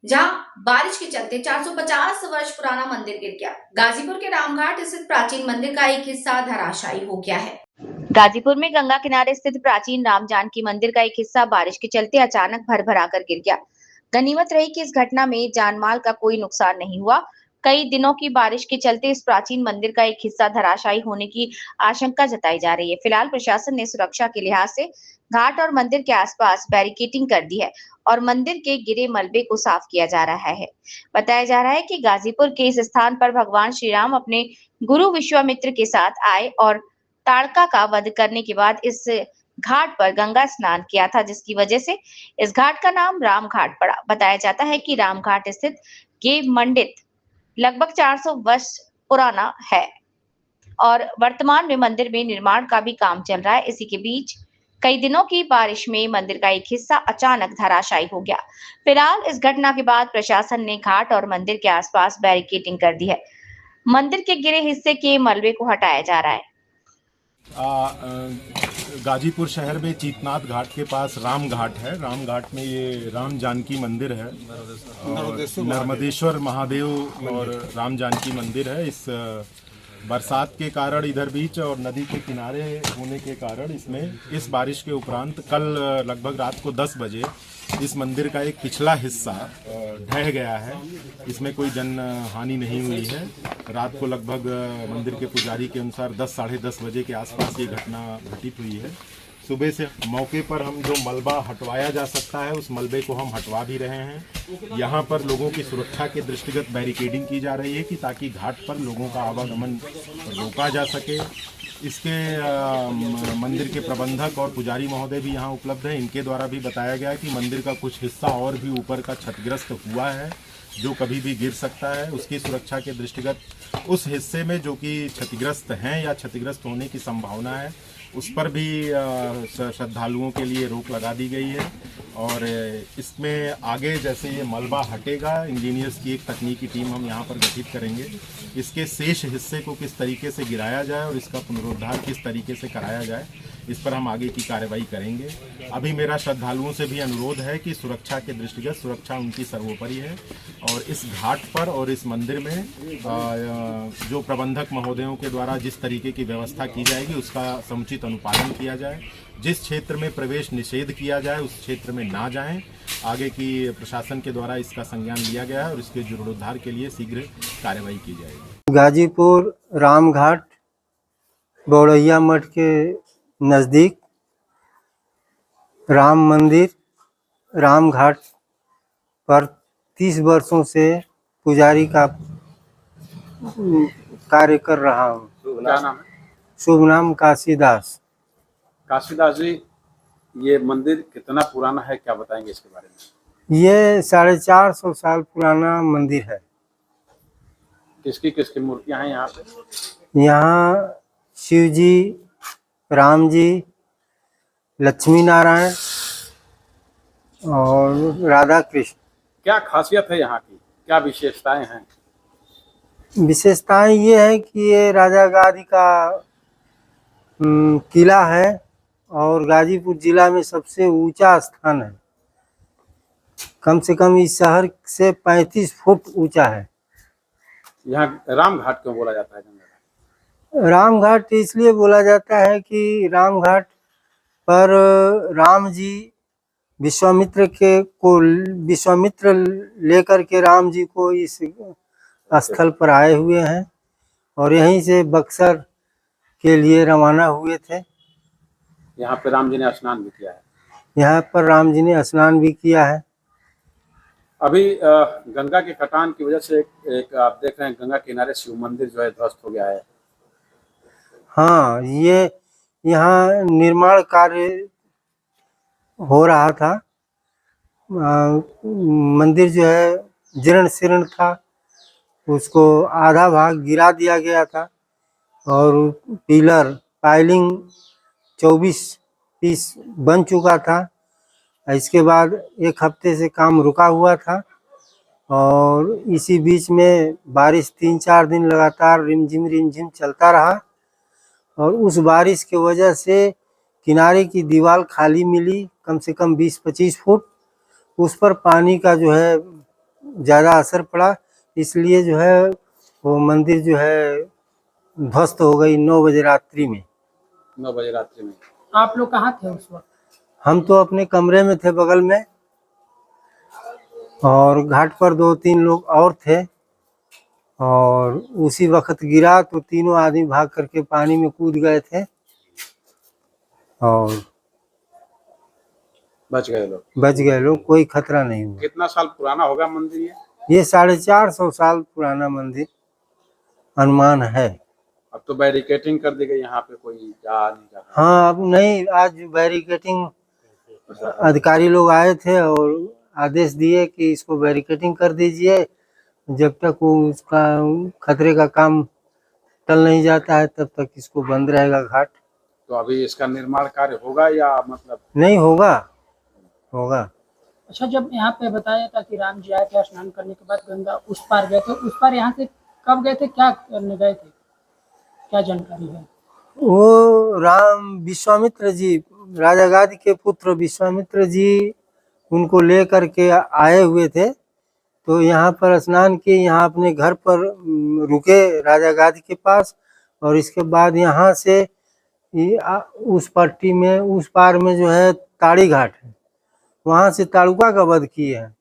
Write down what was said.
जहां बारिश के चलते 450 वर्ष पुराना मंदिर गिर गया। गाजीपुर के रामघाट स्थित प्राचीन मंदिर का एक हिस्सा धराशायी हो गया है। गाजीपुर में गंगा किनारे स्थित प्राचीन राम जानकी मंदिर का एक हिस्सा बारिश के चलते अचानक भर-भरा कर गिर गया। गनीमत रही कि इस घटना में जानमाल का कोई नुकसान नहीं हुआ। कई दिनों की बारिश के चलते इस प्राचीन मंदिर का एक हिस्सा धराशायी होने की आशंका जताई जा रही है। फिलहाल प्रशासन ने सुरक्षा के लिहाज से घाट और मंदिर के आसपास बैरिकेडिंग कर दी है और मंदिर के गिरे मलबे को साफ किया जा रहा है। बताया जा रहा है कि गाजीपुर के इस स्थान पर भगवान श्री राम अपने गुरु विश्वामित्र के साथ आए और ताड़का का वध करने के बाद इस घाट पर गंगा स्नान किया था, जिसकी वजह से इस घाट का नाम राम घाट पड़ा। बताया जाता है कि राम घाट स्थित ये मंदिर लगभग 400 वर्ष पुराना है और वर्तमान में मंदिर में निर्माण का भी काम चल रहा है। इसी के बीच कई दिनों की बारिश में मंदिर का एक हिस्सा अचानक धराशायी हो गया। फिलहाल इस घटना के बाद प्रशासन ने घाट और मंदिर के आसपास बैरिकेडिंग कर दी है। मंदिर के गिरे हिस्से के मलबे को हटाया जा रहा है। गाजीपुर शहर में चीतनाथ घाट के पास राम घाट है। राम घाट में ये राम जानकी मंदिर है और नर्मदेश्वर महादेव और राम जानकी मंदिर है। इस बरसात के कारण इधर बीच और नदी के किनारे होने के कारण इसमें इस बारिश के उपरांत कल लगभग रात को 10 बजे इस मंदिर का एक पिछला हिस्सा ढह गया है। इसमें कोई जन हानि नहीं हुई है। रात को लगभग मंदिर के पुजारी के अनुसार 10 साढ़े 10 बजे के आसपास ये घटना घटित हुई है। सुबह से मौके पर हम जो मलबा हटवाया जा सकता है उस मलबे को हम हटवा भी रहे हैं। यहाँ पर लोगों की सुरक्षा के दृष्टिगत बैरिकेडिंग की जा रही है कि ताकि घाट पर लोगों का आवागमन रोका जा सके। इसके मंदिर के प्रबंधक और पुजारी महोदय भी यहाँ उपलब्ध हैं। इनके द्वारा भी बताया गया कि मंदिर का कुछ हिस्सा और भी ऊपर का क्षतिग्रस्त हुआ है जो कभी भी गिर सकता है। उसकी सुरक्षा के दृष्टिगत उस हिस्से में जो कि क्षतिग्रस्त हैं या क्षतिग्रस्त होने की संभावना है उस पर भी श्रद्धालुओं के लिए रोक लगा दी गई है। और इसमें आगे जैसे ये मलबा हटेगा, इंजीनियर्स की एक तकनीकी टीम हम यहाँ पर गठित करेंगे। इसके शेष हिस्से को किस तरीके से गिराया जाए और इसका पुनरुद्धार किस तरीके से कराया जाए, इस पर हम आगे की कार्रवाई करेंगे। अभी मेरा श्रद्धालुओं से भी अनुरोध है कि सुरक्षा के दृष्टिगत सुरक्षा उनकी सर्वोपरि है और इस घाट पर और इस मंदिर में जो प्रबंधक महोदयों के द्वारा जिस तरीके की व्यवस्था की जाएगी उसका समुचित अनुपालन किया जाए। जिस क्षेत्र में प्रवेश निषेध किया जाए उस क्षेत्र में ना जाएं। आगे की प्रशासन के द्वारा इसका संज्ञान लिया गया है और इसके जीर्णोद्धार के लिए शीघ्र कार्रवाई की जाएगी। गाजीपुर रामघाट बौड़ैया मठ के नज़दीक राम मंदिर राम घाट पर 30 वर्षों से पुजारी का कार्य कर रहा हूँ। क्या नाम है? शुभ नाम काशीदास। काशीदास जी, ये मंदिर कितना पुराना है, क्या बताएंगे इसके बारे में? ये 450 साल पुराना मंदिर है। किसकी किसकी मूर्तियां हैं यहाँ पे? यहाँ शिव जी, राम जी, लक्ष्मी नारायण और राधा कृष्ण। क्या खासियत है यहाँ की, क्या विशेषताएं हैं? विशेषताएं ये है कि ये राजा गादी का किला है और गाजीपुर जिला में सबसे ऊंचा स्थान है। कम से कम इस शहर से 35 फुट ऊंचा है। यहाँ राम घाट क्यों बोला जाता है? गंगा राम घाट इसलिए बोला जाता है कि राम घाट पर राम जी विश्वामित्र लेकर के राम जी को इस स्थल पर आए हुए हैं और यहीं से बक्सर के लिए रवाना हुए थे। यहाँ पे राम जी ने स्नान भी किया है। यहाँ पर राम जी ने स्नान भी किया है। अभी गंगा के कटान की वजह से एक आप देख रहे हैं गंगा किनारे शिव मंदिर जो है ध्वस्त हो गया है। हाँ, ये यहाँ निर्माण कार्य हो रहा था। मंदिर जो है जीर्ण शीर्ण था, उसको आधा भाग गिरा दिया गया था और पिलर पाइलिंग 24 पीस बन चुका था। इसके बाद एक हफ्ते से काम रुका हुआ था और इसी बीच में बारिश 3-4 दिन लगातार रिमझिम चलता रहा और उस बारिश की वजह से किनारे की दीवार खाली मिली, कम से कम 20-25 फुट। उस पर पानी का जो है ज़्यादा असर पड़ा, इसलिए जो है वो मंदिर जो है ध्वस्त हो गई 9 बजे रात्रि में। 9 बजे रात्रि में। आप लोग कहाँ थे उस वक्त? हम तो अपने कमरे में थे बगल में, और घाट पर 2-3 लोग और थे, और उसी वक्त गिरा तो तीनों आदमी भाग करके पानी में कूद गए थे और बच गए लोग। बच गए लोग, कोई खतरा नहीं हुआ। कितना साल पुराना होगा मंदिर ये? ये 450 साल पुराना मंदिर अनुमान है। अब तो बैरिकेटिंग कर दी गई, यहाँ पे कोई जा नहीं रहा। हाँ, अब नहीं, आज बैरिकेटिंग अधिकारी लोग आए थे और आदेश दिए कि इसको बैरिकेटिंग कर दीजिए, जब तक वो उसका खतरे का काम टल नहीं जाता है तब तक इसको बंद रहेगा घाट। तो अभी इसका निर्माण कार्य होगा या मतलब? नहीं होगा, होगा। अच्छा, जब यहाँ पे बताया था कि राम जी आए थे स्नान करने के बाद गंगा उस पार गए थे, उस पार यहाँ से कब गए थे, क्या करने गए थे, क्या जानकारी है? वो राम विश्वामित्र जी, राजा गादी के पुत्र विश्वामित्र जी उनको ले करके आए हुए थे, तो यहाँ पर स्नान किए, यहाँ अपने घर पर रुके राजा गादी के पास, और इसके बाद यहाँ से उस पट्टी में उस पार में जो है ताड़ी घाट है, वहाँ से ताड़ुका का वध किए हैं।